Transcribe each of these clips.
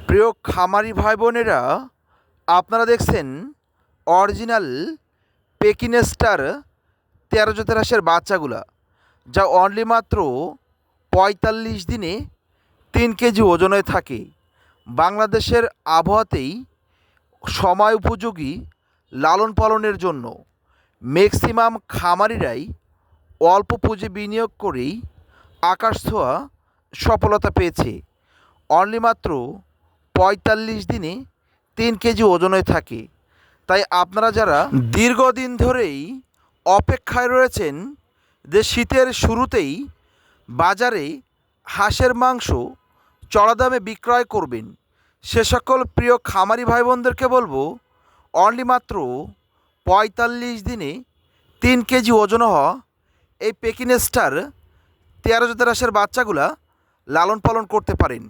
প্রিয় খামারি ভাই বোনেরা, আপনারা দেখছেন অরিজিনাল পেকিনেস্টার ১৩ জাতের বাচ্চাগুলা, যা অনলি মাত্র ৪৫ দিনে ৩ কেজি ওজনে থাকে। বাংলাদেশের আবহাওয়াতেই সময় উপযোগী লালন পালনের জন্য ম্যাক্সিমাম খামারিরাই অল্প পুঁজি বিনিয়োগ করেই আকাশ ছোঁয়া সফলতা পেয়েছে। অনলি মাত্র ৪৫ দিনে ৩ কেজি ওজনে থাকে। তাই আপনারা যারা দীর্ঘদিন ধরেই অপেক্ষায় রয়েছেন যে শীতের শুরুতেই বাজারে হাঁসের মাংস চড়া দামে বিক্রয় করবেন, সে সকল প্রিয় খামারি ভাই বোনদেরকে বলবো, অনলি মাত্র ৪৫ দিনে ৩ কেজি ওজন হওয়া এই পেকিনেস্টার ১৩ জাতের বাচ্চাগুলা লালন পালন করতে পারেন।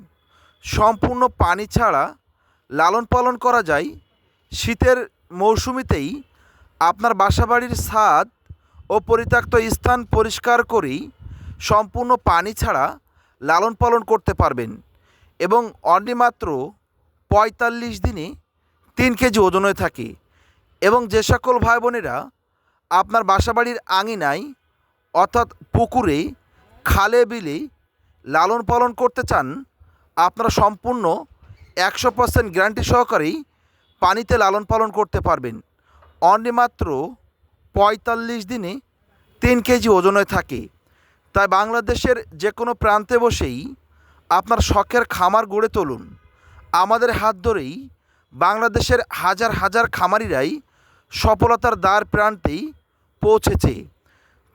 সম্পূর্ণ পানি ছাড়া লালন পালন করা যায়। শীতের মৌসুমিতেই আপনার বাসাবাড়ির ছাদ ও পরিত্যক্ত স্থান পরিষ্কার করেই সম্পূর্ণ পানি ছাড়া লালন পালন করতে পারবেন এবং অনলি মাত্র ৪৫ দিনে ৩ কেজি ওজনে থাকে। এবং যে সকল ভাই বোনেরা আপনার বাসাবাড়ির আঙিনায় অর্থাৎ পুকুরে, খালে, বিলে লালন পালন করতে চান, আপনারা সম্পূর্ণ ১০০% গ্যারান্টি সহকারেই পানিতে লালন পালন করতে পারবেন। অনলি মাত্র ৪৫ দিনে ৩ কেজি ওজনে থাকে। তাই বাংলাদেশের যে কোনো প্রান্তে বসেই আপনার শখের খামার গড়ে তুলুন। আমাদের হাত ধরেই বাংলাদেশের হাজার হাজার খামারিরাই সফলতার দ্বার প্রান্তেই পৌঁছেছে।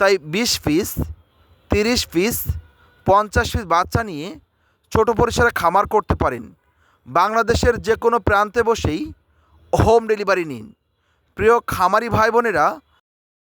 তাই ২০ পিস, ৩০ পিস, ৫০ পিস বাচ্চা নিয়ে ছোট পরিসরে খামার করতে পারেন। বাংলাদেশের যে কোনো প্রান্তে বসেই হোম ডেলিভারি নিন। প্রিয় খামারি ভাই বোনেরা,